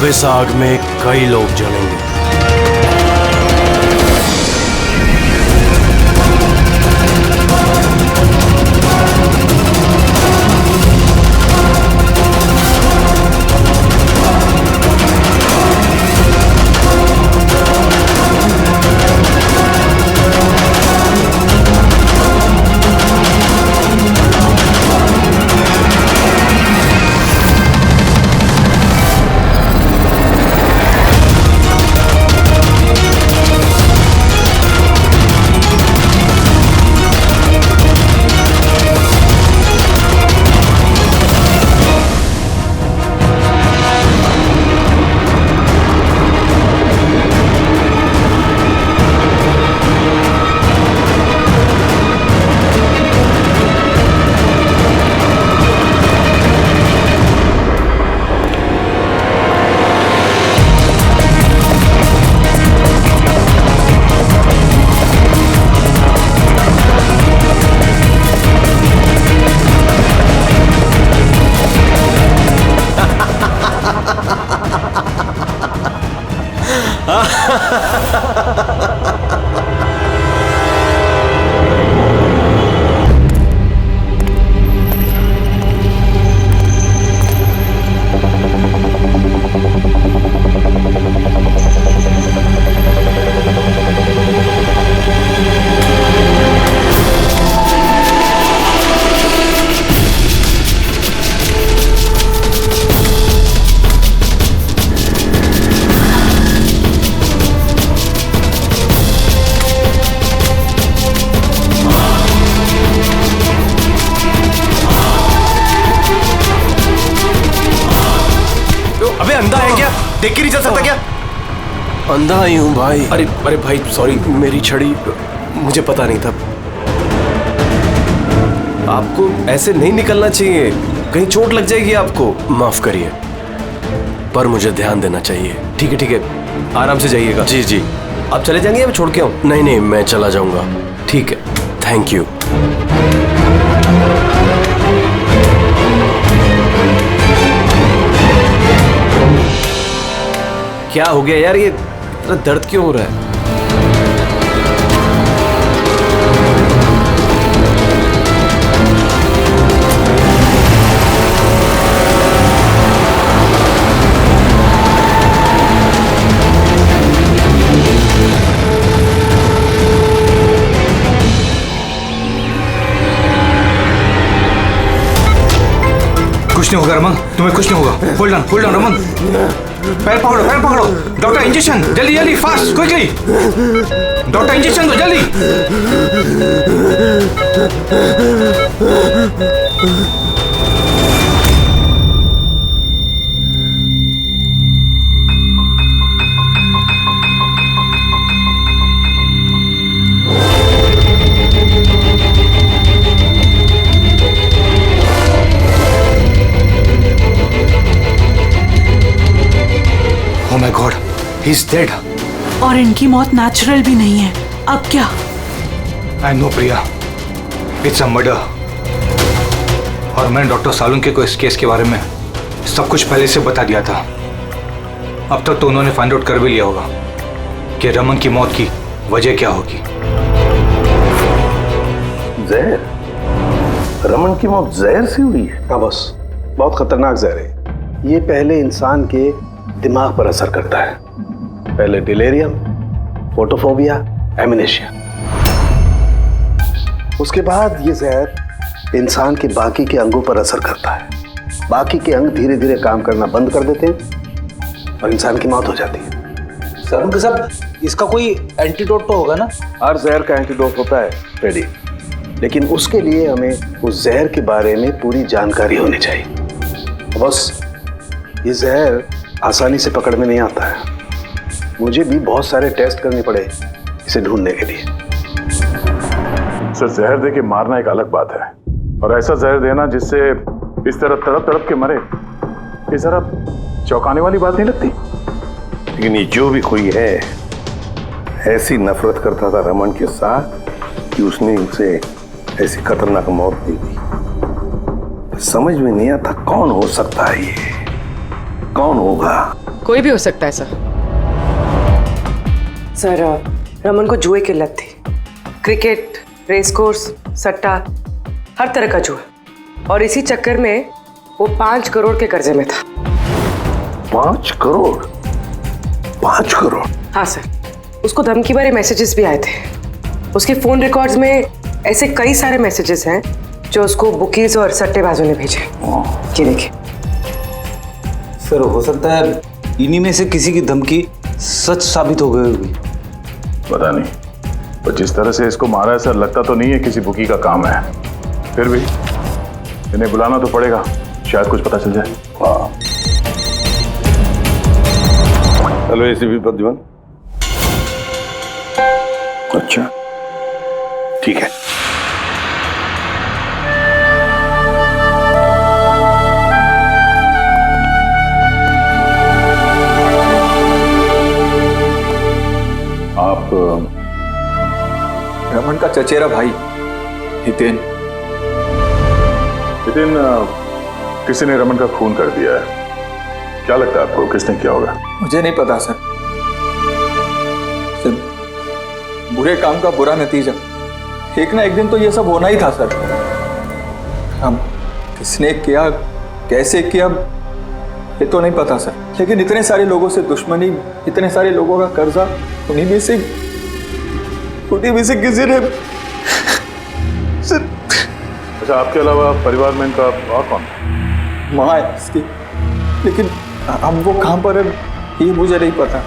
अब इस आग में कई लोग जलेंगे। देख के नहीं चल सकता क्या? अंधा ही हूँ भाई। अरे भाई सॉरी, मेरी छड़ी मुझे पता नहीं था। आपको ऐसे नहीं निकलना चाहिए, कहीं चोट लग जाएगी आपको। माफ करिए, पर मुझे ध्यान देना चाहिए। ठीक है, आराम से जाइएगा। जी जी। आप चले जाएंगे या मैं छोड़ के आऊँ? नहीं, मैं चला जाऊंगा। ठीक है, थैंक यू। क्या हो गया यार, ये इतना दर्द क्यों हो रहा है? कुछ नहीं होगा रमन, तुम्हें कुछ नहीं होगा। होल्ड ऑन रमन, पैर पकड़ो। डॉक्टर इंजेक्शन, जल्दी फास्ट, क्विकली। डॉक्टर इंजेक्शन दो जल्दी। Oh my God, he's dead. और इनकी मौत नेचुरल भी नहीं है। अब क्या? I know Priya, it's a murder. और मैंने डॉक्टर सालुंके को इस केस के बारे में सब कुछ पहले से बता दिया था। अब तक तो उन्होंने फाइंड आउट कर भी लिया होगा कि रमन की मौत की वजह क्या होगी। जहर? रमन की मौत जहर से हुई है? हाँ बस, बहुत खतरनाक जहर है ये। पहले इंसान के दिमाग पर असर करता है। पहले डिलेरियम, फोटोफोबिया, एमनेशिया। उसके बाद ये जहर इंसान के बाकी के अंगों पर असर करता है। बाकी के अंग धीरे धीरे काम करना बंद कर देते हैं और इंसान की मौत हो जाती है। सर साहब, इसका कोई एंटीडोट तो होगा ना? हर जहर का एंटीडोट होता है रेडी, लेकिन उसके लिए हमें उस जहर के बारे में पूरी जानकारी होनी चाहिए। बस ये जहर आसानी से पकड़ में नहीं आता है। मुझे भी बहुत सारे टेस्ट करने पड़े इसे ढूंढने के लिए। सर, जहर दे के मारना एक अलग बात है, और ऐसा जहर देना जिससे इस तरह तड़प तड़प के मरे, ये जरा चौंकाने वाली बात नहीं लगती? लेकिन ये जो भी कोई है, ऐसी नफरत करता था रमन के साथ कि उसने उसे ऐसी खतरनाक मौत दे दी। समझ में नहीं आता कौन हो सकता है ये, कौन होगा? कोई भी हो सकता है सर। सर रमन को जुए की लत थी। क्रिकेट, रेस कोर्स, सट्टा, हर तरह का जुआ। और इसी चक्कर में वो 5 करोड़ के कर्जे में था। 5 करोड़? 5 करोड़? हाँ सर, उसको धमकी भरे मैसेजेस भी आए थे। उसके फोन रिकॉर्ड्स में ऐसे कई सारे मैसेजेस हैं जो उसको बुकीज और सट्टेबाजों ने भेजे। ये देखिए सर, हो सकता है इन्हीं में से किसी की धमकी सच साबित हो गई होगी। पता नहीं, पर जिस तरह से इसको मारा है सर, लगता तो नहीं है किसी बुकी का काम है। फिर भी इन्हें बुलाना तो पड़ेगा, शायद कुछ पता चल जाए। हाँ। Hello ACP Pradyuman. अच्छा ठीक है। आप रमन का चचेरा भाई हितेन। हितेन, किसी ने रमन का खून कर दिया है। क्या लगता है आपको किसने किया होगा? मुझे नहीं पता सर। बुरे काम का बुरा नतीजा। एक ना एक दिन तो ये सब होना ही था सर। हम किसने किया, कैसे किया, ये तो नहीं पता सर। लेकिन इतने सारे लोगों से दुश्मनी, इतने सारे लोगों का कर्जा, उन्हीं में से किसी ने। अच्छा, आपके अलावा परिवार में इनका और कौन? माँ है इसकी, लेकिन अब वो कहाँ पर है ये मुझे नहीं पता।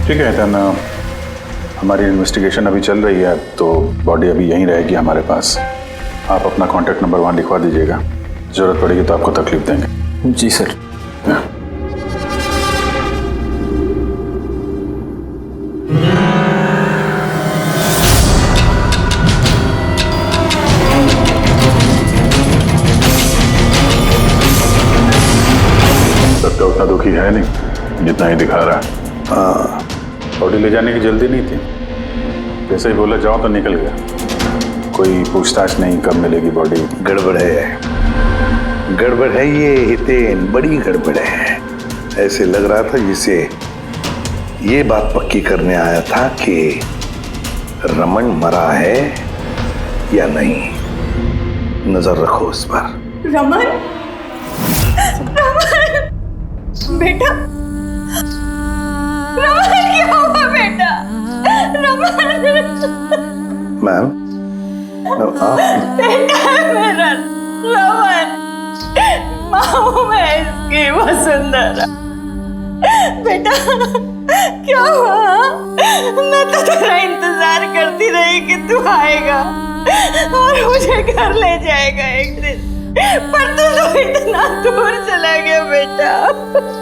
ठीक है हितेन, हमारी इन्वेस्टिगेशन अभी चल रही है, तो बॉडी अभी यहीं रहेगी हमारे पास। आप अपना कॉन्टैक्ट नंबर वहाँ लिखवा दीजिएगा, जरूरत पड़ेगी तो आपको तकलीफ देंगे। जी सर। सबका उतना दुखी है नहीं जितना ही दिखा रहा है। हाँ, बॉडी ले जाने की जल्दी नहीं थी, जैसे ही बोला जाओ तो निकल गया। कोई पूछताछ नहीं कब मिलेगी बॉडी। गड़बड़ है, गड़बड़ है ये हितेन, बड़ी गड़बड़ है। ऐसे लग रहा था जिसे ये बात पक्की करने आया था कि रमन मरा है या नहीं। नजर रखो उस पर। रमन, रमन बेटा, रमन क्या हुआ बेटा? रमन, मैम आप बेटा मेरा रमन, माँ मैं इसकी वसुंधरा। बेटा क्या हुआ? मैं तो तेरा इंतजार करती रही कि तू आएगा और मुझे घर ले जाएगा एक दिन, पर तू तो इतना दूर चला गया बेटा।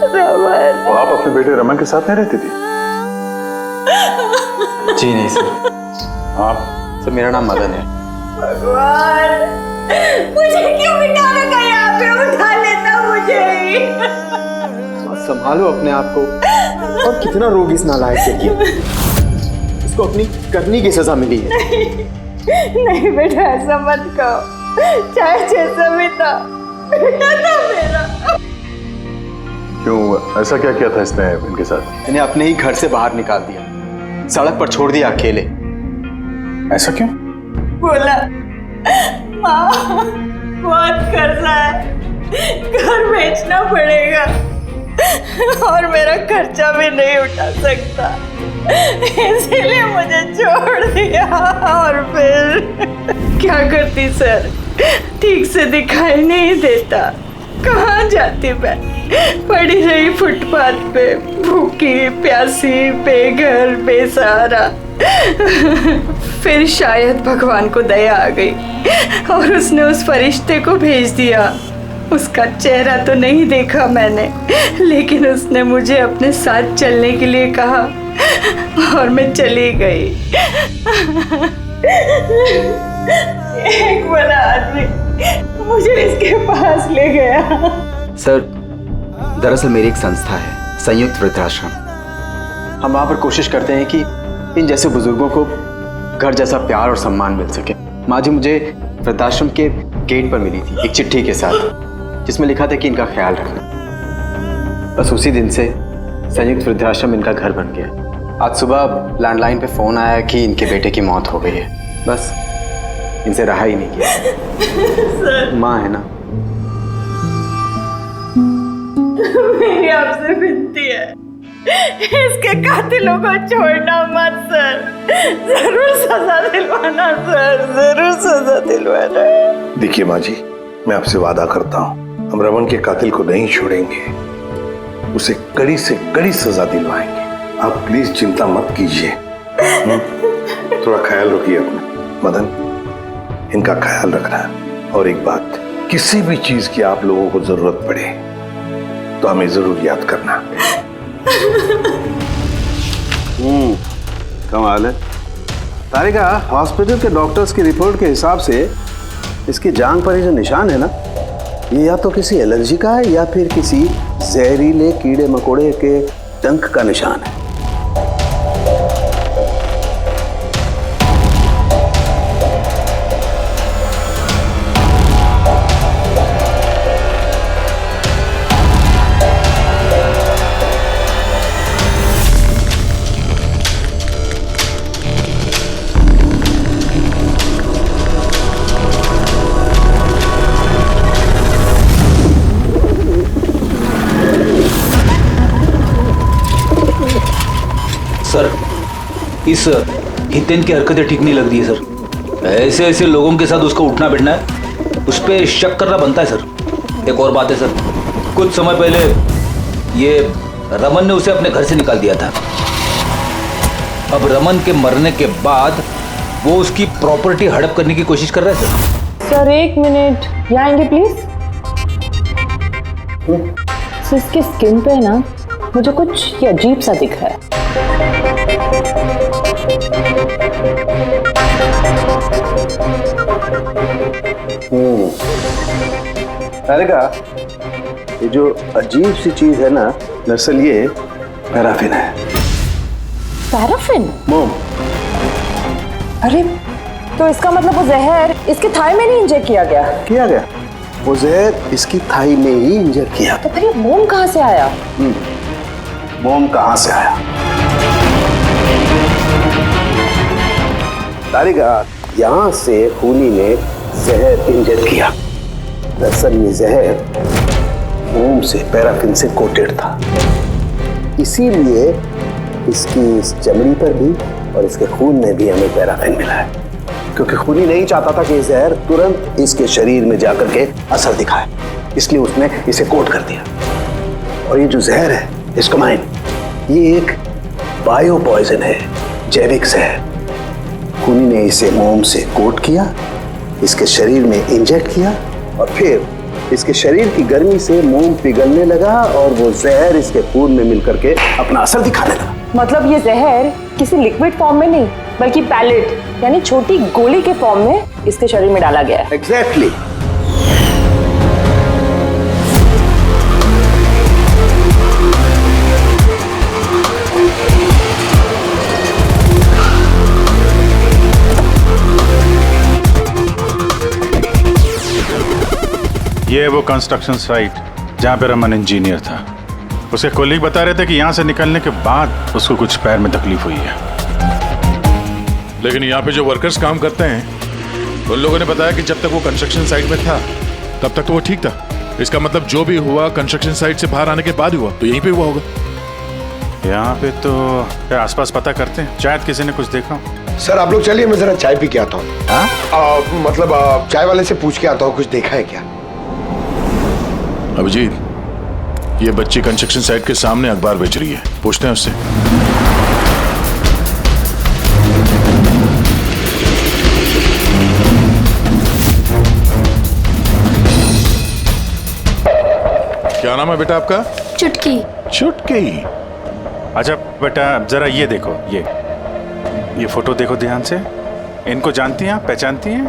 रमन, तो आप अपने बेटे रमन के साथ नहीं रहती थी? जी नहीं सर। आप? सर मेरा नाम मदन है। भगवान, मुझे क्यों बिठा रखा यहाँ पे? उठा लेता मुझे ही। संभालो अपने आप को। और कितना रोग इस नालायक के लिए। इसको अपनी करनी की सजा मिली है। नहीं बेटा, ऐसा मत कहो। चाहे जैसा भी था, बेटा था मेरा। क्यों, ऐसा क्या किया था इसने इनके साथ? इन्हें अपने ही घर से बाहर निकाल दिया, सड़क पर छोड़ दिया अकेले। ऐसा क्यों? बोला माँ बहुत कर्जा है, घर बेचना पड़ेगा और मेरा खर्चा भी नहीं उठा सकता, इसीलिए मुझे छोड़ दिया। और फिर क्या करती सर, ठीक से दिखाई नहीं देता। कहाँ जाती मैं? पड़ी रही फुटपाथ पे, भूखी प्यासी, बेघर बेसहारा। फिर शायद भगवान को दया आ गई और उसने उस फरिश्ते को भेज दिया। उसका चेहरा तो नहीं देखा मैंने, लेकिन उसने मुझे अपने साथ चलने के लिए कहा और मैं चली गई। एक बड़ा आदमी मुझे इसके पास ले गया। सर, दरअसल मेरी एक संस्था है, संयुक्त वृद्धाश्रम। हम वहाँ पर कोशिश करते हैं कि इन जैसे बुजुर्गों को घर जैसा प्यार और सम्मान मिल सके। माँ जी मुझे वृद्धाश्रम के गेट पर मिली थी एक चिट्ठी के साथ, जिसमें लिखा था कि इनका ख्याल रखना। बस उसी दिन से संयुक्त वृद्धाश्रम इनका घर बन गया। आज सुबह लैंडलाइन पे फोन आया कि इनके बेटे की मौत हो गई है। बस इनसे रहा ही नहीं गया। माँ है ना। मेरी आपसे विनती है, इसके कातिलों को छोड़ना मत सर। जरूर सजा दिलवाना सर, जरूर सजा दिलवाना। देखिए माँ जी, मैं आपसे वादा करता हूँ हम रमन के कातिल को नहीं छोड़ेंगे, उसे कड़ी से कड़ी सजा दिलवाएंगे। आप प्लीज चिंता मत कीजिए। थोड़ा ख्याल रखिए अपना। मदन, इनका ख्याल रखना। और एक बात, किसी भी चीज की आप लोगों को जरूरत पड़े तो हमें जरूर याद करना। कमाल है। तारिका, हॉस्पिटल के डॉक्टर्स की रिपोर्ट के हिसाब से इसकी जांघ पर ये जो निशान है ना, ये या तो किसी एलर्जी का है या फिर किसी जहरीले कीड़े मकोड़े के डंक का निशान है। सर, इस हितेन की हरकतें ठीक नहीं लग रही है सर। ऐसे ऐसे लोगों के साथ उसका उठना बैठना है, उस पर शक करना बनता है सर। एक और बात है सर, कुछ समय पहले ये रमन ने उसे अपने घर से निकाल दिया था। अब रमन के मरने के बाद वो उसकी प्रॉपर्टी हड़प करने की कोशिश कर रहा है सर। सर एक मिनट, यहाँ आएंगे प्लीज। सर इसके स्किन पे ना मुझे कुछ ये अजीब सा दिख रहा है। तारिका, ये जो अजीब सी चीज है ना, दरअसल ये पैराफिन है। पैराफिन? मोम। अरे तो इसका मतलब वो जहर इसके थाई में नहीं इंजेक्ट किया गया? किया गया। वो जहर इसकी थाई में ही इंजेक्ट किया। तो फिर ये मोम कहाँ से आया? मोम कहाँ से आया? तारिका, यहाँ से खूनी ने जहर इंजेक्ट किया। दरअसल ये जहर मोम से, पैराफिन से कोटेड था, इसीलिए इसकी इस चमड़ी पर भी और इसके खून में भी हमें पैराफिन मिला है। क्योंकि खूनी नहीं चाहता था कि ये जहर तुरंत इसके शरीर में जाकर के असर दिखाए, इसलिए उसने इसे कोट कर दिया। और ये जो जहर है, इसको माइन, ये एक बायो पॉइजन है, जैविक जहर। खूनी ने इसे मोम से कोट किया, इसके शरीर में इंजेक्ट किया और फिर इसके शरीर की गर्मी से मोम पिघलने लगा और वो जहर इसके खून में मिलकर के अपना असर दिखाने लगा। मतलब ये जहर किसी लिक्विड फॉर्म में नहीं बल्कि पैलेट यानी छोटी गोली के फॉर्म में इसके शरीर में डाला गया है। एग्जैक्टली। ये है वो कंस्ट्रक्शन साइट जहाँ पे रमन इंजीनियर था। उसके कोलीग बता रहे थे कि यहाँ से निकलने के बाद उसको कुछ पैर में तकलीफ हुई है। लेकिन यहाँ पे जो वर्कर्स काम करते हैं उन लोगों ने बताया कि जब तक वो कंस्ट्रक्शन साइट में था तब तक तो वो ठीक था। इसका मतलब जो भी हुआ कंस्ट्रक्शन साइट से बाहर आने के बाद हुआ, तो यहीं पे हुआ होगा। यहाँ पे तो आसपास पता करते हैं, शायद किसी ने कुछ देखा। सर आप लोग चलिए, मैं जरा चाय पी के आता हूँ। मतलब चाय वाले से पूछ के आता हूँ, कुछ देखा है क्या? अभिजीत, ये बच्ची कंस्ट्रक्शन साइट के सामने अखबार बेच रही है, पूछते हैं उससे। क्या नाम है बेटा आपका? चुटकी। चुटकी। अच्छा बेटा जरा ये देखो, ये फोटो देखो ध्यान से। इनको जानती हैं, पहचानती हैं?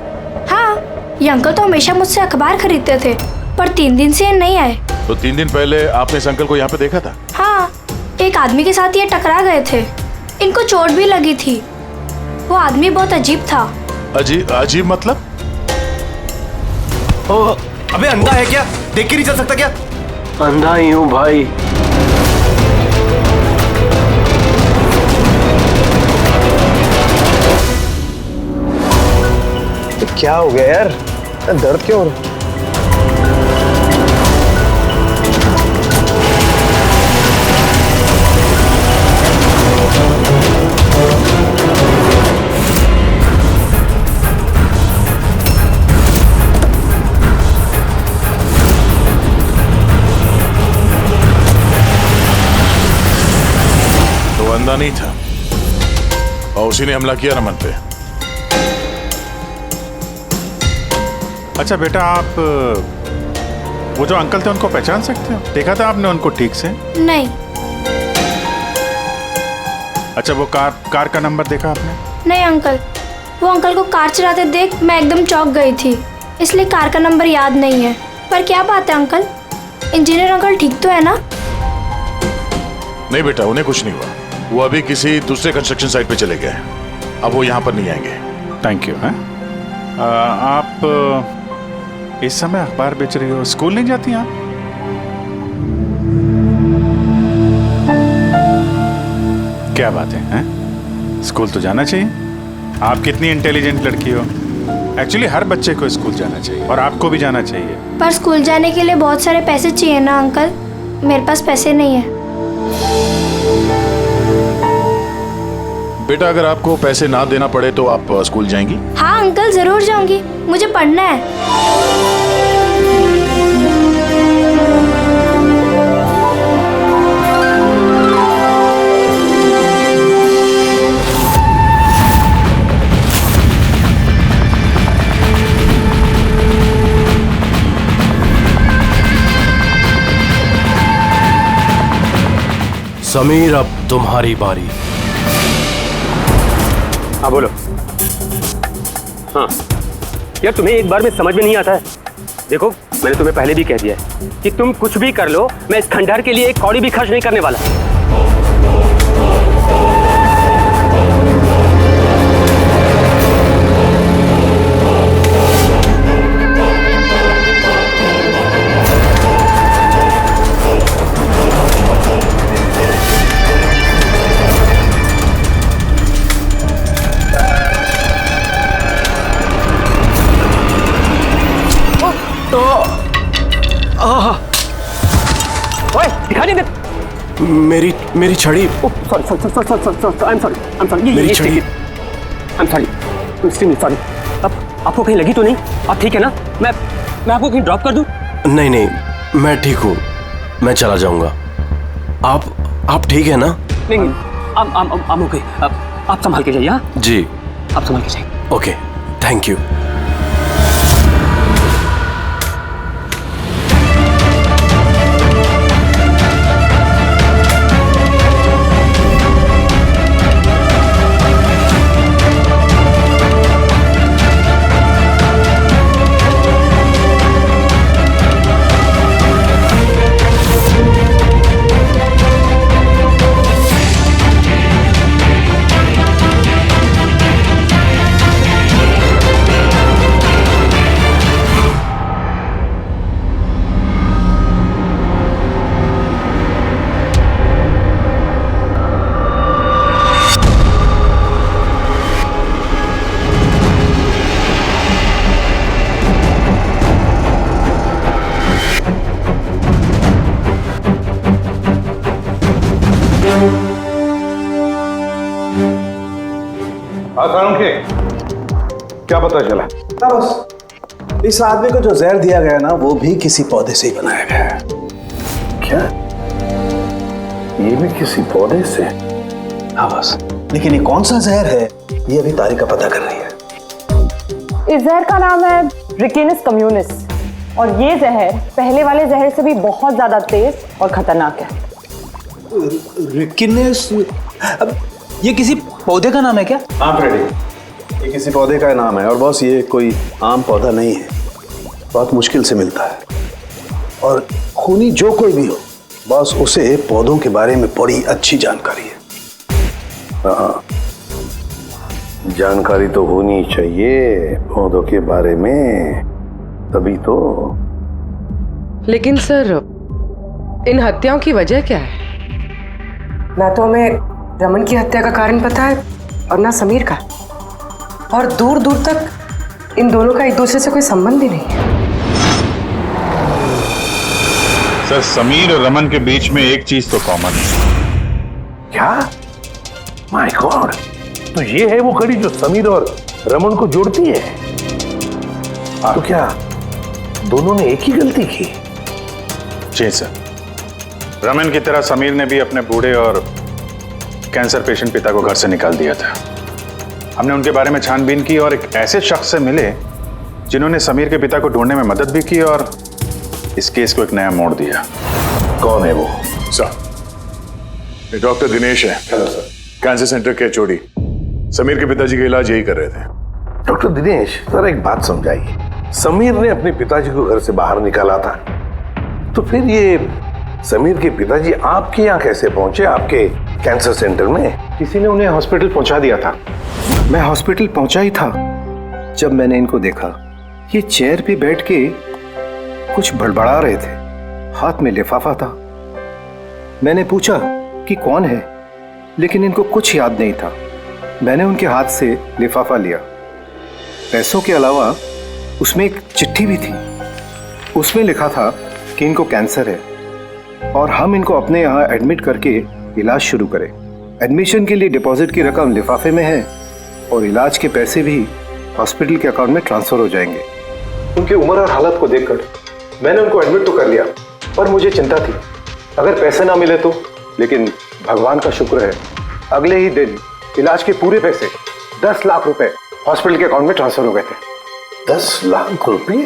हाँ, ये अंकल तो हमेशा मुझसे अखबार खरीदते थे, पर 3 दिन से ये नहीं आए। तो 3 दिन पहले आपने इस अंकल को यहाँ पे देखा था? हाँ, एक आदमी के साथ ये टकरा गए थे। इनको चोट भी लगी थी। वो आदमी बहुत अजीब था। अजीब मतलब? ओ, अबे अंधा है क्या? देख के नहीं चल सकता क्या? अंधा ही हूँ भाई। क्या हो गया यार, दर्द क्यों हो रहा है? तो अंधा नहीं था और उसी ने हमला किया रमन पे। अच्छा बेटा, आप वो जो अंकल थे उनको पहचान सकते हो? देखा था आपने उनको ठीक से? नहीं। अच्छा, वो कार का नंबर देखा आपने? नहीं अंकल, वो अंकल को कार चलाते देख मैं एकदम चौंक गई थी, इसलिए कार का नंबर याद नहीं है। पर क्या बात है अंकल, इंजीनियर अंकल ठीक तो है ना? नहीं बेटा, उन्हें कुछ नहीं हुआ। वो अभी किसी दूसरे कंस्ट्रक्शन साइट पे चले गए, अब वो यहाँ पर नहीं आएंगे। Thank you. आप इस समय अखबार बेच रही हो, स्कूल नहीं जाती आप? क्या बात है, हैं? स्कूल तो जाना चाहिए। आप कितनी इंटेलिजेंट लड़की हो। एक्चुअली हर बच्चे को स्कूल जाना चाहिए और आपको भी जाना चाहिए। पर स्कूल जाने के लिए बहुत सारे पैसे चाहिए ना अंकल, मेरे पास पैसे नहीं है। बेटा, अगर आपको पैसे ना देना पड़े तो आप स्कूल जाएंगी? हाँ अंकल, जरूर जाऊंगी, मुझे पढ़ना है। समीर, अब तुम्हारी बारी। हाँ बोलो। हाँ यार, तुम्हें एक बार में समझ में नहीं आता है? देखो, मैंने तुम्हें पहले भी कह दिया है कि तुम कुछ भी कर लो, मैं इस खंडहर के लिए एक कौड़ी भी खर्च नहीं करने वाला। ओए, दिखाई नहीं दे। मेरी छड़ी। Sorry I am sorry. मेरी छड़ी। I am sorry. अब आपको कहीं लगी तो नहीं? आप ठीक है ना? मैं आपको कहीं ड्रॉप कर दूं? नहीं, मैं ठीक हूँ, मैं चला जाऊंगा। आप ठीक है ना? नहीं, I'm okay। आप संभाल के जाइए। हाँ जी, आप संभाल के जाइए। Okay, thank you. क्या पता चला? बस इस आदमी को जो जहर दिया गया ना, वो भी किसी पौधे से ही बनाया गया है। क्या? ये भी किसी पौधे से? हाँ बस, लेकिन ये कौन सा जहर है, ये अभी तारिका पता कर रही है। इस जहर का नाम है रिकिनस कम्युनिस, और ये जहर पहले वाले जहर से भी बहुत ज्यादा तेज और खतरनाक है। रिकिनस? अब ये किसी पौधे का नाम है क्या? हाँ फ्रेडी, ये किसी पौधे का नाम है, और बॉस ये कोई आम पौधा नहीं है, बहुत मुश्किल से मिलता है। और खूनी जो कोई भी हो बॉस, उसे पौधों के बारे में बड़ी अच्छी जानकारी है। हाँ, जानकारी तो होनी चाहिए पौधों के बारे में, तभी तो। लेकिन सर, इन हत्याओं की वजह क्या है? ना तो हमें रमन की हत्या का कारण पता है और ना समीर का, और दूर दूर तक इन दोनों का एक दूसरे से कोई संबंध ही नहीं है। सर, समीर और रमन के बीच में एक चीज तो कॉमन है। क्या? माय गॉड, तो ये है वो कड़ी जो समीर और रमन को जोड़ती है। तो क्या दोनों ने एक ही गलती की? जी सर, रमन की तरह समीर ने भी अपने बूढ़े और कैंसर पेशेंट पिता को घर से निकाल दिया था। हमने उनके बारे में छानबीन की और एक ऐसे शख्स से मिले जिन्होंने समीर के पिता को ढूंढने में मदद भी की और इस केस को एक नया मोड़ दिया। कौन है वो? सर, ये डॉक्टर दिनेश है। Hello sir. कैंसर सेंटर के चोड़ी। समीर के पिताजी का इलाज यही कर रहे थे। डॉक्टर दिनेश, जरा एक बात समझाइए। समीर ने अपने पिताजी को घर से बाहर निकाला था, तो फिर ये समीर के पिताजी आपके यहाँ कैसे पहुंचे, आपके कैंसर सेंटर में? किसी ने उन्हें हॉस्पिटल पहुंचा दिया था। मैं हॉस्पिटल पहुंचा ही था जब मैंने इनको देखा। ये चेयर पे बैठ के कुछ बड़बड़ा रहे थे, हाथ में लिफाफा था। मैंने पूछा कि कौन है, लेकिन इनको कुछ याद नहीं था। मैंने उनके हाथ से लिफाफा लिया। पैसों के अलावा उसमें एक चिट्ठी भी थी। उसमें लिखा था कि इनको कैंसर है और हम इनको अपने यहाँ एडमिट करके इलाज शुरू करें। एडमिशन के लिए डिपॉजिट की रकम लिफाफे में है और इलाज के पैसे भी हॉस्पिटल के अकाउंट में ट्रांसफर हो जाएंगे। उनकी उम्र और हालत को देखकर मैंने उनको एडमिट तो कर लिया, पर मुझे चिंता थी अगर पैसे ना मिले तो। लेकिन भगवान का शुक्र है, अगले ही दिन इलाज के पूरे पैसे 10 लाख रुपए हॉस्पिटल के अकाउंट में ट्रांसफर हो गए थे। 10 लाख रुपए?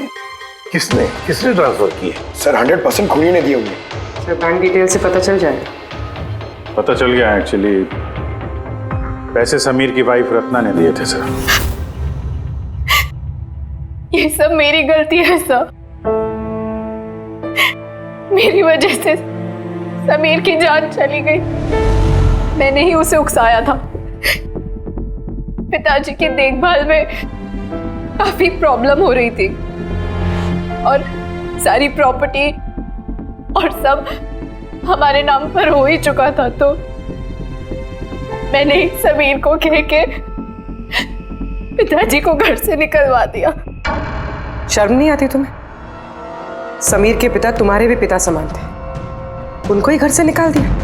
किसने ट्रांसफर किए? सर 100% खूनी ने दिए होंगे। सर बैंक डिटेल से पता चल जाएगा। पता चल गया, एक्चुअली पैसे समीर की वाइफ रत्ना ने दिए थे सर। ये सब मेरी गलती है सर। मेरी वजह से समीर की जान चली गई। मैंने ही उसे उकसाया था। पिताजी की देखभाल में काफी प्रॉब्लम हो रही थी और सारी प्रॉपर्टी और सब हमारे नाम पर हो ही चुका था, तो मैंने समीर को कह के पिताजी को घर से निकलवा दिया। शर्म नहीं आती तुम्हें? समीर के पिता तुम्हारे भी पिता समान थे, उनको ही घर से निकाल दिया।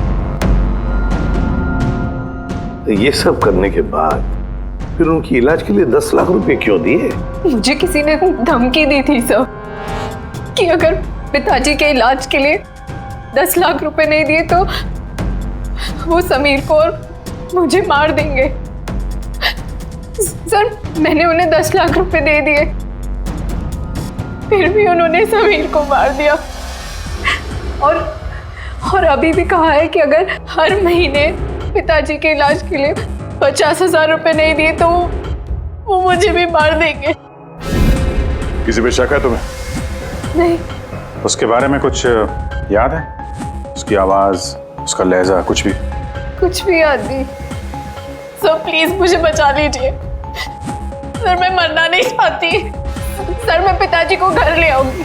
ये सब करने के बाद फिर उनकी इलाज के लिए 10 लाख रुपए क्यों दिए? मुझे किसी ने धमकी दी थी सर कि अगर पिताजी के इलाज के लिए 10 लाख रुपए नहीं दिए तो वो समीर को और मुझे मार देंगे। सर मैंने उन्हें 10 लाख रुपए दे दिए, फिर भी उन्होंने समीर को मार दिया। और अभी भी कहा है कि अगर हर महीने पिताजी के इलाज के लिए 50,000 रुपए नहीं दिए तो वो मुझे भी मार देंगे। किसी पे शक है तुम्हें? नहीं। उसके बारे में कुछ याद है? उसकी आवाज, उसका लहजा, कुछ भी? कुछ भी याद नहीं। सर प्लीज मुझे बचा लीजिए। सर मैं मरना नहीं चाहती। सर मैं पिताजी को घर ले आऊंगी।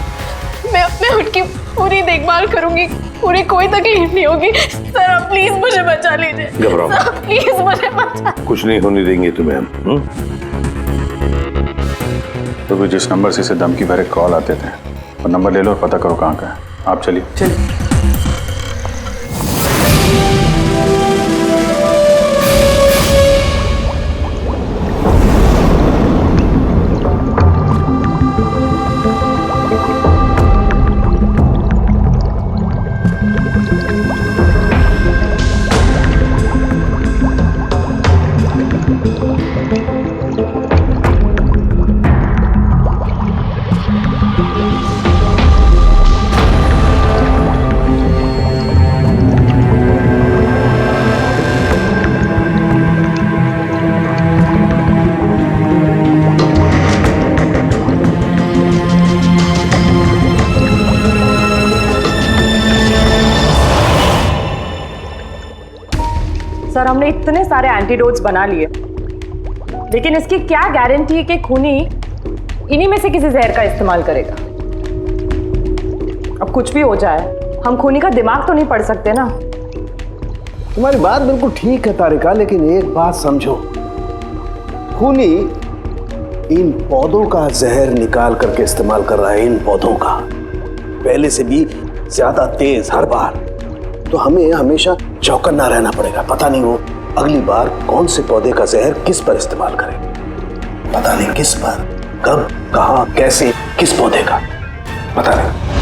मैं उनकी पूरी देखभाल करूंगी, पूरी कोई तकलीफ नहीं होगी। सर आप प्लीज मुझे बचा लीजिए। घबराओ मत। सर प्लीज मुझे बचा। कुछ नहीं होने देंगे तुम्हें हम। तो भी जिस नंबर से इसे धमकी भरे कॉल आते थे वो नंबर ले लो और पता करो कहाँ का है। आप चलिए। सर हमने इतने सारे एंटीडोट्स बना लिए, लेकिन इसकी क्या गारंटी है कि खूनी इन्हीं में से किसी जहर का इस्तेमाल करेगा? अब कुछ भी हो जाए, हम खूनी का दिमाग तो नहीं पढ़ सकते ना। तुम्हारी बात बिल्कुल ठीक है तारिका, लेकिन एक बात समझो, खूनी इन पौधों का जहर निकाल करके इस्तेमाल कर रहा है, इन पौधों का पहले से भी ज्यादा तेज हर बार। तो हमें हमेशा चौकन्ना रहना पड़ेगा। पता नहीं वो अगली बार कौन से पौधे का जहर किस पर इस्तेमाल करे, पता नहीं किस पर, कब, कहां, कैसे, किस पौधे का, पता नहीं।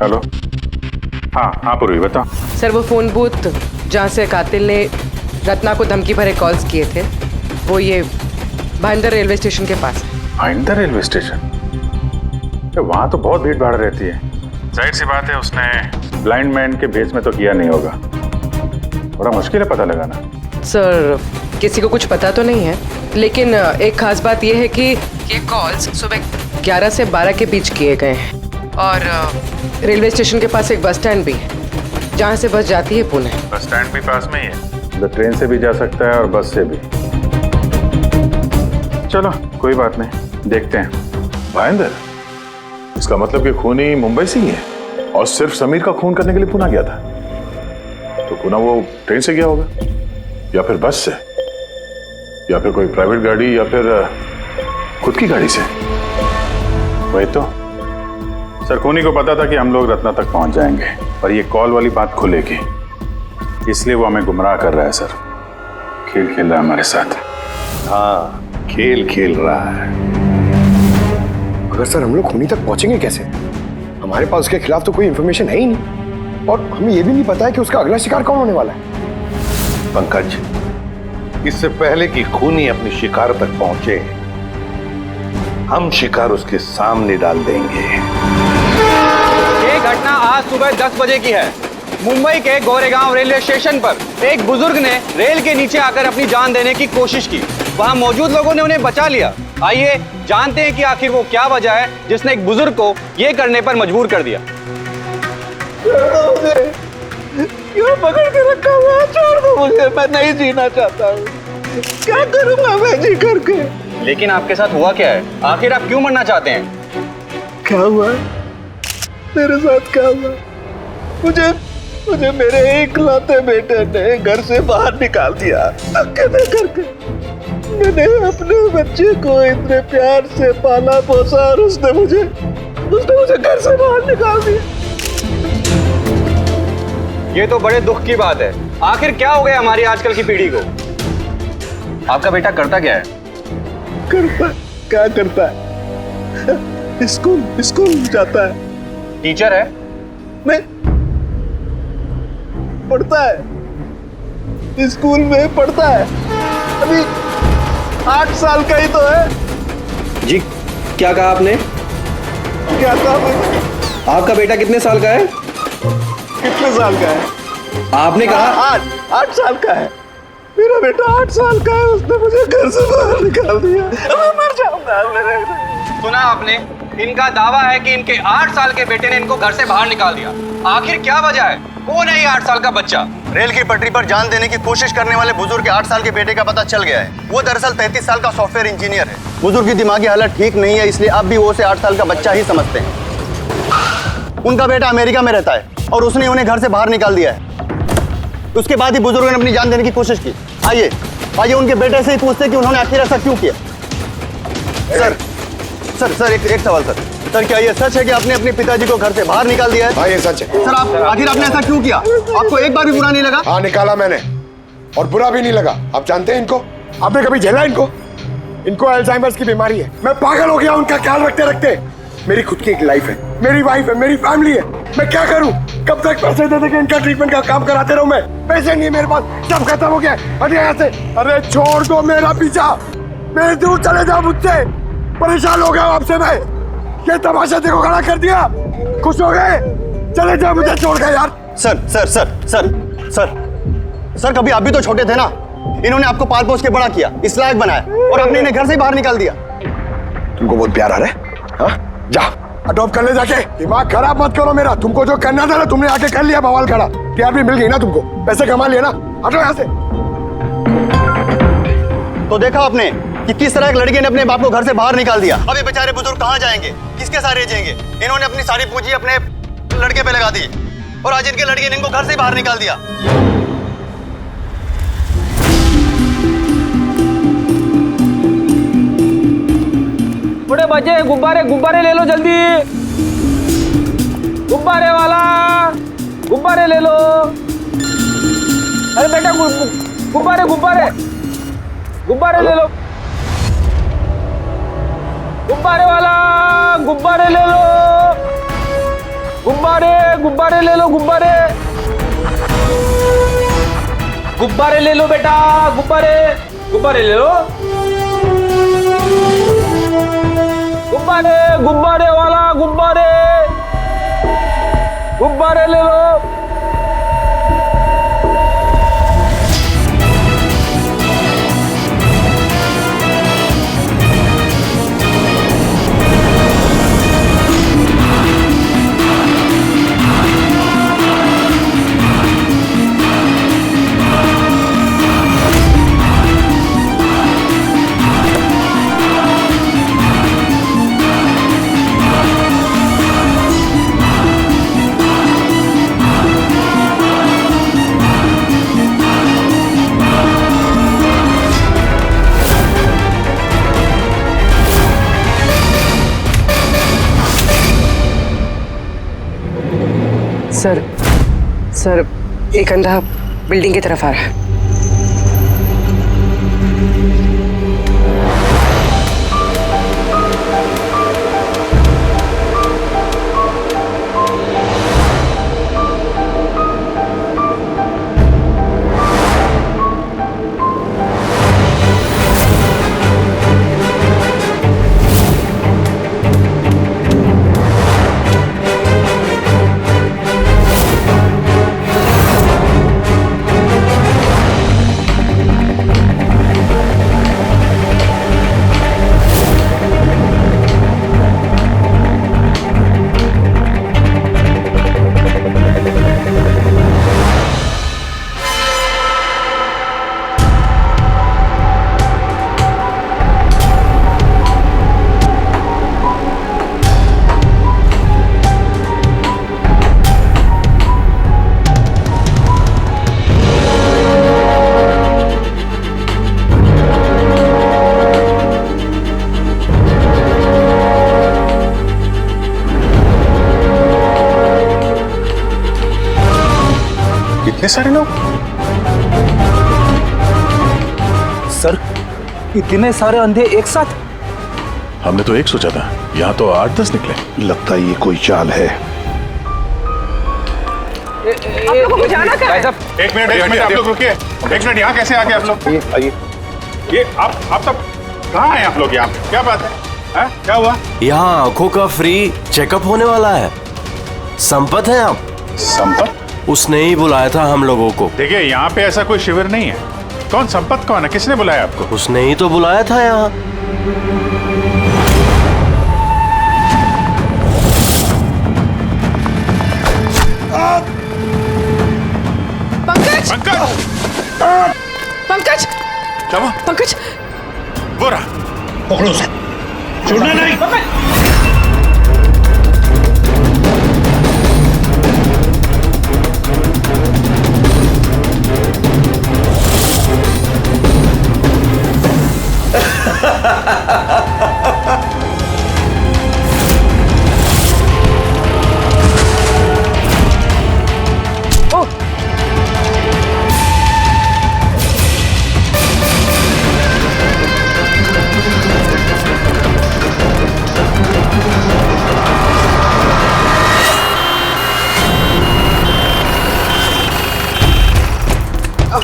हेलो। हाँ पूर्वी बता। सर वो फोन बूथ जहाँ से कातिल ने रत्ना को धमकी भरे कॉल्स किए थे वो ये भाईंदर रेलवे स्टेशन के पास है। Bhayandar railway station? वहाँ तो बहुत भीड़ भाड़ रहती है। जाहिर सी बात है उसने ब्लाइंड मैन के भेस में तो किया नहीं होगा। बड़ा मुश्किल है पता लगाना। सर किसी को कुछ पता तो नहीं है, लेकिन एक खास बात यह है कि ये कॉल्स सुबह 11 से 12 के बीच किए गए हैं और रेलवे स्टेशन के पास एक बस स्टैंड भी है जहाँ से बस जाती है पुणे। बस स्टैंड भी पास में ही है, तो ट्रेन से भी जा सकता है और बस से भी। चलो कोई बात नहीं, देखते हैं। भाईंदर, इसका मतलब कि खूनी मुंबई से ही है और सिर्फ समीर का खून करने के लिए पुणे गया था। तो पुणे वो ट्रेन से गया होगा या फिर बस से या फिर कोई प्राइवेट गाड़ी या फिर खुद की गाड़ी से। वही तो सर, खूनी को पता था कि हम लोग रत्ना तक पहुंच जाएंगे और ये कॉल वाली बात खुलेगी, इसलिए वो हमें गुमराह कर रहा है सर। खेल खेल रहा है हमारे साथ। हाँ, खेल खेल रहा है। अगर सर हम लोग खूनी तक पहुंचेंगे कैसे? हमारे पास उसके खिलाफ तो कोई इंफॉर्मेशन है ही नहीं और हमें यह भी नहीं पता है कि उसका अगला शिकार कौन होने वाला है। पंकज, इससे पहले कि खूनी अपनी शिकार तक पहुंचे, हम शिकार उसके सामने डाल देंगे। ये घटना आज सुबह 10 बजे की है। मुंबई के गोरेगांव रेलवे स्टेशन पर एक बुजुर्ग ने रेल के नीचे आकर अपनी जान देने की कोशिश की। वहां मौजूद लोगों ने उन्हें बचा लिया। आइए जानते हैं कि आखिर वो क्या वजह है जिसने एक बुजुर्ग को ये करने पर मजबूर कर दिया। क्यों पकड़ के रखा हुआ? छोड़ दो मुझे, मैं नहीं जीना चाहता हूँ। क्या करूंगा मैं जी करके? लेकिन आपके साथ हुआ क्या है? आखिर आप क्यों मरना चाहते हैं? क्या हुआ? मेरे साथ क्या हुआ? मुझे मेरे इकलौते बेटे ने घर से बाहर निकाल दिया अकेले करके। मैंने अपने बच्चे को इतने प्यार से पाला पोसा और उसने मुझे घर से बाहर निकाल दिया। ये तो बड़े दुख की बात है। आखिर क्या हो गया हमारी आजकल की पीढ़ी को? आपका बेटा करता क्या है? क्या करता है? स्कूल जाता है। टीचर है? नहीं, पढ़ता है, स्कूल में पढ़ता है। अभी 8 साल का ही तो है। जी क्या कहा आपने? क्या कहा मैंने? आपका बेटा कितने साल का है? कितने साल का है? आपने कहा 8 साल का है। मेरा बेटा 8 साल का है, उसने मुझे घर से बाहर निकाल दिया। मैं मर जाऊंगा। सुना आपने? इनका दावा है कि इनके 8 साल के बेटे ने इनको घर से बाहर निकाल दिया। आखिर क्या वजह है? कौन है ये 8 साल का बच्चा? रेल की पटरी पर जान देने की कोशिश करने वाले बुजुर्ग के 8 साल के बेटे का पता चल गया है। वो दरअसल 33 साल का सॉफ्टवेयर इंजीनियर है। बुजुर्ग की दिमागी हालत ठीक नहीं है, इसलिए अब भी वो उसे 8 साल का बच्चा ही समझते हैं। उनका बेटा अमेरिका में रहता है और उसने उन्हें घर से बाहर निकाल दिया है। उसके बाद ही बुजुर्ग ने अपनी जान देने की कोशिश की। आइए उनके बेटे से ही पूछते कि उन्होंने आखिर ऐसा क्यों किया। सर एक सवाल सर, क्या ये सच है कि आपने अपने पिताजी को घर से बाहर निकाल दिया है? हाँ ये सच है। सर आखिर आपने ऐसा क्यों किया? आपको एक बार भी बुरा नहीं लगा? हाँ निकाला मैंने और बुरा भी नहीं लगा। आप जानते हैं इनको? आपने कभी झेला इनको? इनको अल्जाइमर्स की बीमारी है। मैं पागल हो गया उनका ख्याल रखते रखते। मेरी खुद की एक लाइफ है, मेरी वाइफ है, मेरी फैमिली है। मैं क्या करूं? कब तक पैसे दे के इनका ट्रीटमेंट का काम कराते रहूं? मैं पैसे नहीं है मेरे पास, सब खत्म हो गया। अरे यहाँ से, अरे छोड़ दो मेरा पीछा, मेरे दूर चले जाओ मुझसे। परेशान हो गया आपसे मैं। ये तमाशा देखो खड़ा कर दिया। खुश हो गए? चले जाओ मुझे छोड़ गए यार। सर कभी आप भी तो छोटे थे ना। इन्होंने आपको पाल पोस के बड़ा किया, इस लायक बनाया और आपने इन्हें घर से ही बाहर निकाल दिया। तुमको बहुत प्यार आ रहा है? हाँ? जा अडॉप्ट कर ले जाके। दिमाग खराब मत करो मेरा, तुमको जो करना था ना तुमने आके कर लिया बवाल खड़ा। टीआरपी मिल गई ना तुमको, पैसे कमा लिए ना, हटो यहाँ से। तो देखा आपने कि किस तरह एक लड़के ने अपने बाप को घर से बाहर निकाल दिया। अब ये बेचारे बुजुर्ग कहाँ जाएंगे, किसके सारे जिएंगे? इन्होंने अपनी सारी पूंजी अपने लड़के पे लगा दी और आज इनके लड़के ने इनको घर से बाहर निकाल दिया। बड़े बच्चे गुब्बारे गुब्बारे ले लो जल्दी, गुब्बारे वाला गुब्बारे ले लो। अरे बेटा गुब्बारे गुब्बारे गुब्बारे ले लो, गुब्बारे वाला गुब्बारे ले लो, गुब्बारे गुब्बारे ले लो, गुब्बारे गुब्बारे ले लो बेटा, गुब्बारे गुब्बारे ले लो, गुब्बारे गुब्बारे वाला गुब्बारे गुब्बारे ले लो। सर एक अंधा बिल्डिंग की तरफ आ रहा है। इतने सारे लोग? सर इतने सारे अंधे एक साथ? हमने तो एक सोचा था, यहाँ तो 8-10 निकले। लगता है ये कोई चाल है। आप लोगों को जाना कहाँ है? एक मिनट आप लोग रुकिए। एक मिनट, यहाँ कैसे आ गए आप लोग? आइए। ये आप सब कहाँ हैं आप लोग? यहाँ क्या बात है? क्या हुआ? यहाँ आंखों का फ्री चेकअप होने वाला है। संपत है आप? संपत? उसने ही बुलाया था हम लोगों को। देखिए यहाँ पे ऐसा कोई शिविर नहीं है। कौन संपत कौन है? किसने बुलाया आपको? उसने ही तो बुलाया था यहाँ। पंकज पंकज क्या हुआ? पंकज बोरा पकड़ो उसे, छोड़ना नहीं।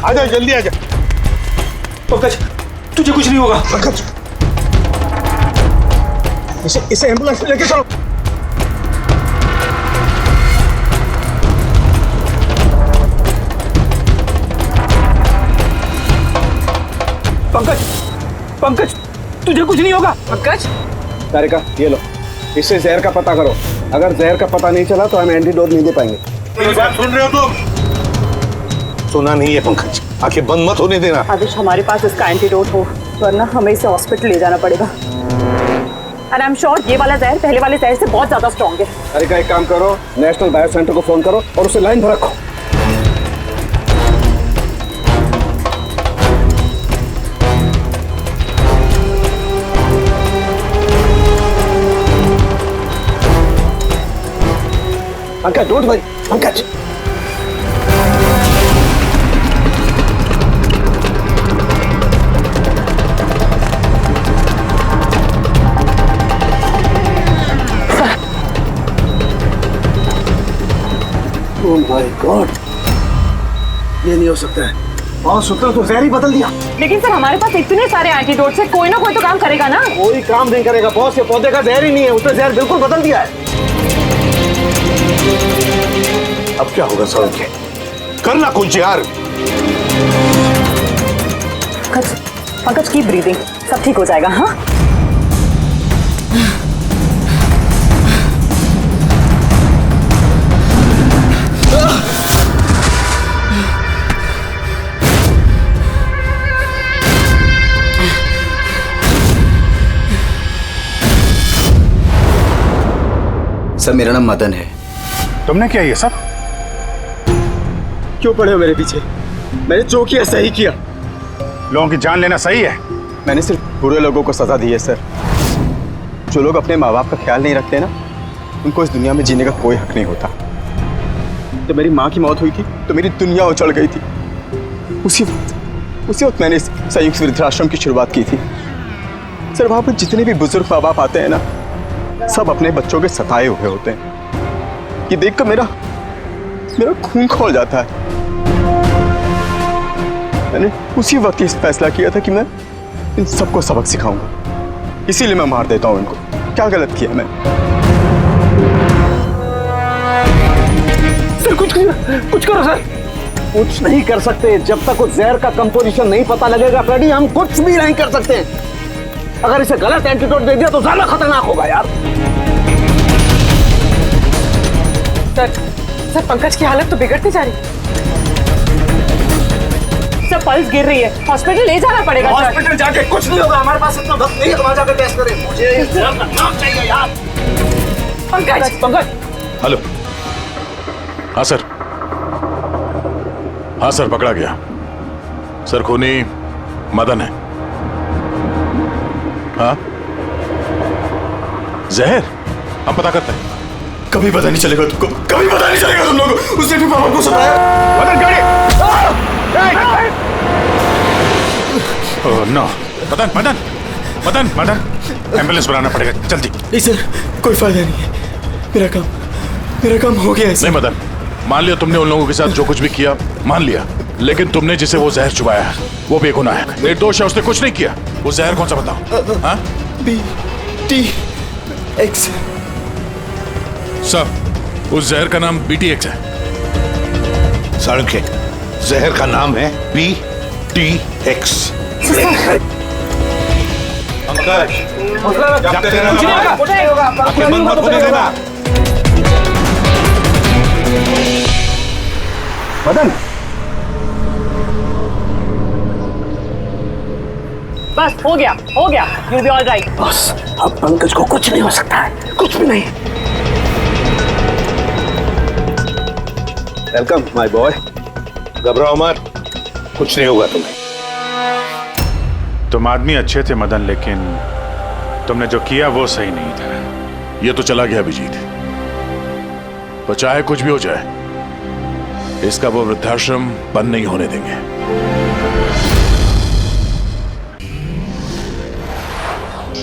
आजा, जल्दी आजा। पंकज तुझे कुछ नहीं होगा। पंकज इसे एम्बुलेंस में लेके चलो। पंकज पंकज तुझे कुछ नहीं होगा। पंकज तारिका ये लो, इससे जहर का पता करो। अगर जहर का पता नहीं चला तो हम एंटीडोट नहीं दे पाएंगे। मेरी बात सुन रहे हो तुम? सुना नहीं है पंकज, आंखें बंद मत होने देना। आदिश, हमारे पास इसका एंटीडोट हो, वरना हमें इसे हॉस्पिटल ले जाना पड़ेगा। एंड आई एम श्योर ये वाला जहर पहले वाले जहर से बहुत ज्यादा स्ट्रॉन्ग है। अरे का एक काम करो, नेशनल बायो सेंटर को फोन करो और उसे लाइन पर रखो। Pankaj, don't worry, Pankaj. Oh my God, ये नहीं हो सकता है। और सूत्र तो जहर ही बदल दिया। लेकिन सर हमारे पास इतने सारे एंटीडोट्स हैं, कोई ना कोई तो काम करेगा ना। कोई काम नहीं करेगा बॉस, ये पौधे का जहर ही नहीं है, उसने जहर बिल्कुल बदल दिया है। अब क्या होगा सौरभ? करना कुछ यार। पंकज कीप ब्रीदिंग, सब ठीक हो जाएगा। हाँ सर, मेरा नाम मदन है। तुमने क्या ये सब? क्यों पड़े हो मेरे पीछे? मैंने जो किया सही किया। लोगों की जान लेना सही है? मैंने सिर्फ बुरे लोगों को सजा दी है सर। जो लोग अपने माँ बाप का ख्याल नहीं रखते ना, उनको इस दुनिया में जीने का कोई हक नहीं होता। जब मेरी माँ की मौत हुई थी तो मेरी दुनिया उछल गई थी। उसी वक्त मैंने इस संयुक्त वृद्धाश्रम की शुरुआत की थी। सर, वहाँ पर जितने भी बुजुर्ग माँ बाप आते हैं ना, सब अपने बच्चों के सताए हुए होते हैं। ये देखकर मेरा खून खौल जाता है। मैंने उसी वक्त ये फैसला किया था कि मैं इन सबको सबक सिखाऊंगा, इसीलिए मैं मार देता हूं इनको। क्या गलत किया मैं? सर कुछ करो सर। कुछ नहीं कर सकते जब तक उस जहर का कंपोजिशन नहीं पता लगेगा फ्रेडी, हम कुछ भी नहीं कर सकते। अगर इसे गलत एंटीडोट दे दिया तो ज्यादा खतरनाक होगा यार। सर पंकज की हालत तो बिगड़ती जा रही है। सर पल्स गिर रही है, हॉस्पिटल ले जाना पड़ेगा। हॉस्पिटल जाके कुछ नहीं होगा, हमारे पास इतना वक्त नहीं है वहां जाकर टेस्ट करें। मुझे जहर का नाम चाहिए यार। पंकज। हेलो। हाँ सर, हाँ सर, पकड़ा गया। सर खूनी मदन है। हाँ, जहर हम पता करते हैं। कभी पता नहीं चलेगा तुमको, कभी पता नहीं चलेगा तुम लोगों को। उसने भी पापा को सताया। मदन गाड़ी। ओह नो, मदन, एम्बुलेंस बुलाना पड़ेगा जल्दी। नहीं सर, कोई फायदा नहीं है। मेरा काम हो गया है। नहीं मदन, मान लिया तुमने उन लोगों के साथ जो कुछ भी किया, मान लिया, लेकिन तुमने जिसे वो जहर चुबाया है वो बेगुनाह है, निर्दोष है, उसने कुछ नहीं किया। वो जहर कौन सा बताओ? हाँ? BTX। सर, उस जहर का नाम BTX है। सारंग, जहर का नाम है BTX। मदन, बस हो गया, you'll be all right। बस अब पंकज को कुछ नहीं हो सकता है, कुछ भी नहीं। Welcome my boy. घबराओ मत, कुछ नहीं होगा तुम्हें। तुम आदमी अच्छे थे मदन, लेकिन तुमने जो किया वो सही नहीं था। ये तो चला गया अभिजीत, पर चाहे कुछ भी हो जाए, इसका वो वृद्धाश्रम बंद नहीं होने देंगे।